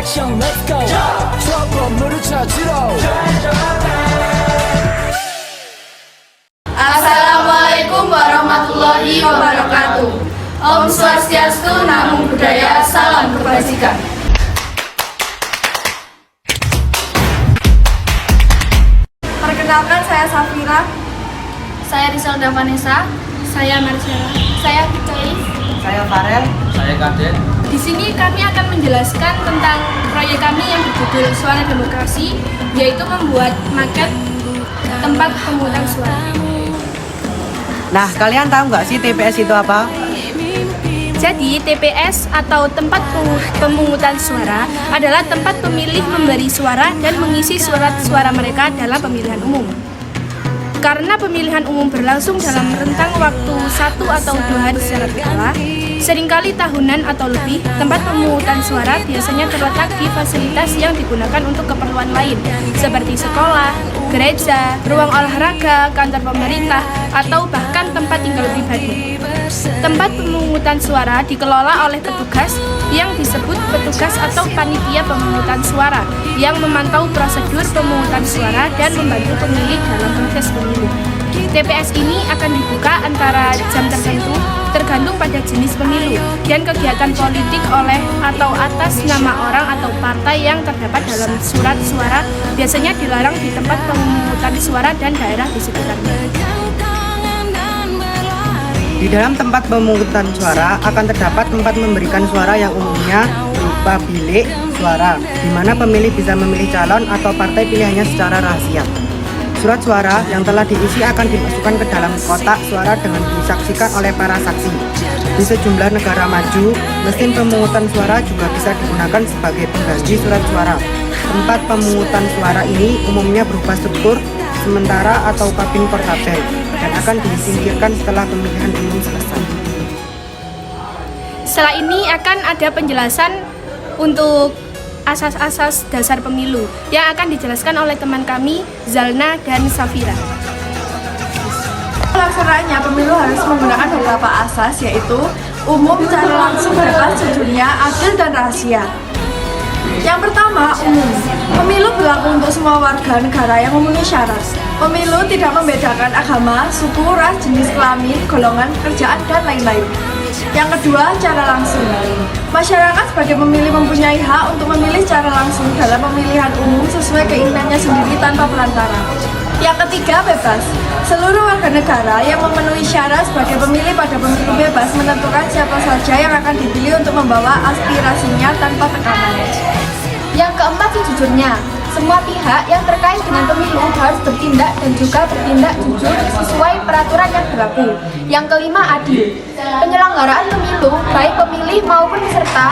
action, let's go. 수업 건물을 찾으러. Assalamualaikum warahmatullahi wabarakatuh. Om Swastiastu, Namo Buddhaya, salam kebajikan. Perkenalkan, saya Safira. Saya Rizalda Vanessa. Saya Marcella. Saya Vitalis. Saya Farel. Saya Kaden. Di sini kami akan menjelaskan tentang proyek kami yang berjudul Suara Demokrasi, yaitu membuat maket tempat pemungutan suara. Nah, kalian tahu nggak sih TPS itu apa? Jadi, TPS atau tempat pemungutan suara adalah tempat pemilih memberi suara dan mengisi surat suara mereka dalam pemilihan umum. Karena pemilihan umum berlangsung dalam rentang waktu 1 atau 2 hari secara berkala, seringkali tahunan atau lebih, tempat pemungutan suara biasanya terletak di fasilitas yang digunakan untuk keperluan lain, seperti sekolah, gereja, ruang olahraga, kantor pemerintah, atau bahkan tempat tinggal pribadi. Tempat pemungutan suara dikelola oleh petugas yang disebut petugas atau panitia pemungutan suara yang memantau prosedur pemungutan suara dan membantu pemilih dalam proses pemilu. TPS ini akan dibuka antara jam tertentu tergantung pada jenis pemilu dan kegiatan politik oleh atau atas nama orang atau partai yang terdapat dalam surat suara biasanya dilarang di tempat pemungutan suara dan daerah di sekitarnya. Di dalam tempat pemungutan suara akan terdapat tempat memberikan suara yang umumnya berupa bilik suara, di mana pemilih bisa memilih calon atau partai pilihannya secara rahasia. Surat suara yang telah diisi akan dimasukkan ke dalam kotak suara dengan disaksikan oleh para saksi. Di sejumlah negara maju, mesin pemungutan suara juga bisa digunakan sebagai pengganti surat suara. Tempat pemungutan suara ini umumnya berupa struktur sementara atau kabin portabel dan akan disingkirkan setelah pemilihan umum selesai. Setelah ini akan ada penjelasan untuk asas-asas dasar pemilu yang akan dijelaskan oleh teman kami, Zalna dan Safira. Pelaksanaannya, pemilu harus menggunakan beberapa asas, yaitu umum, cara langsung, bebas, jujurnya, adil, dan rahasia. Yang pertama, umum. Pemilu berlaku untuk semua warga negara yang memenuhi syarat. Pemilu tidak membedakan agama, suku, ras, jenis kelamin, golongan, pekerjaan, dan lain-lain. Yang kedua, cara langsung. Masyarakat sebagai pemilih mempunyai hak untuk memilih secara langsung dalam pemilihan umum sesuai keinginannya sendiri tanpa perantara. Yang ketiga, bebas. Seluruh warga negara yang memenuhi syarat sebagai pemilih pada pemilu bebas menentukan siapa saja yang akan dipilih untuk membawa aspirasinya tanpa tekanan. Yang keempat, sejujurnya. Semua pihak yang terkait dengan pemilu harus bertindak dan juga bertindak jujur sesuai peraturan yang berlaku. Yang kelima, adil. Penyelenggaraan pemilu, baik pemilih maupun peserta,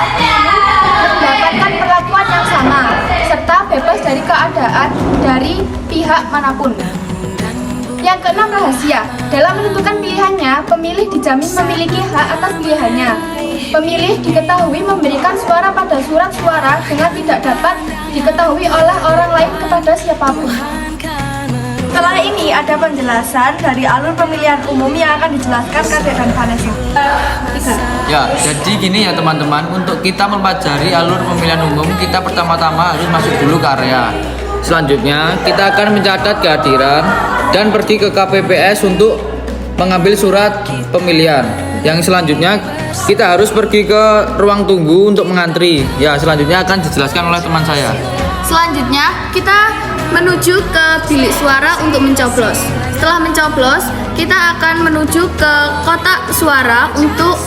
mendapatkan perlakuan yang sama, serta bebas dari keadaan dari pihak manapun. Yang keenam, rahasia. Dalam menentukan pilihannya, pemilih dijamin memiliki hak atas pilihannya. Pemilih diketahui memberikan suara pada surat suara dengan tidak dapat diketahui oleh orang lain kepada siapapun. Setelah ini ada penjelasan dari alur pemilihan umum yang akan dijelaskan Kade dan Vanessa. Ya, jadi gini ya teman-teman, untuk kita mempelajari alur pemilihan umum, kita pertama-tama harus masuk dulu ke area. Selanjutnya, kita akan mencatat kehadiran dan pergi ke KPPS untuk mengambil surat pemilihan. Yang selanjutnya, kita harus pergi ke ruang tunggu untuk mengantri. Ya, selanjutnya akan dijelaskan oleh teman saya. Selanjutnya, kita menuju ke bilik suara untuk mencoblos. Setelah mencoblos, kita akan menuju ke kotak suara untuk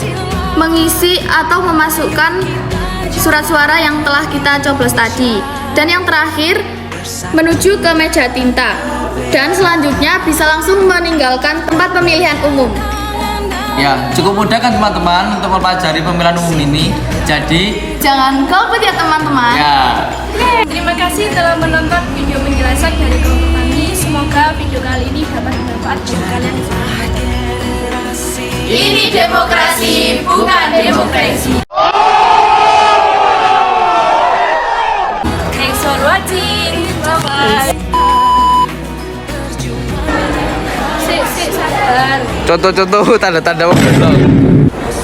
mengisi atau memasukkan surat suara yang telah kita coblos tadi. Dan yang terakhir, menuju ke meja tinta. Dan selanjutnya bisa langsung meninggalkan tempat pemilihan umum. Ya, cukup mudah kan teman-teman untuk mempelajari pemilihan umum ini. Jadi, Jangan golput ya teman-teman. ya. Terima kasih telah menonton video penjelasan dari kelompok kami. Semoga video kali ini dapat bermanfaat bagi kalian semua. Ini demokrasi, bukan demokrasi. Thanks for watching. Bye-bye. Sabar. Contoh-contoh tanda-tanda belum.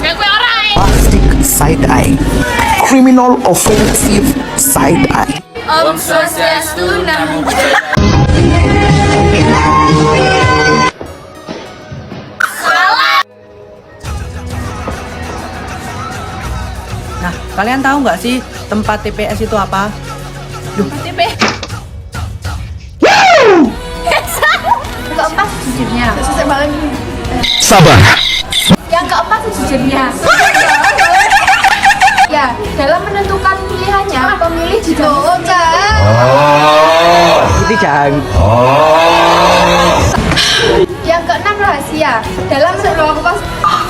Ya gue orang. Plastik side eye. Criminal offensive side eye. Om Swastiastu, Namo Buddhaya. Nah, kalian tahu nggak sih tempat TPS itu apa? TP. Keempat sejujurnya. Sabar. Yang keempat sejujurnya. Ya, dalam menentukan pilihannya, pemilih juga Itu jangan. Yang keenam rahasia. Dalam melakukan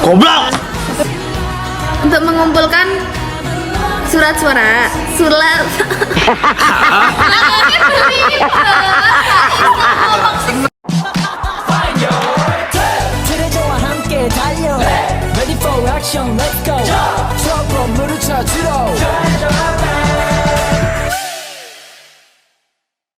Goblok. Untuk mengumpulkan surat suara, 트레저와 함께 달려 Ready for action, let's go 트럭으로 물을 찾으러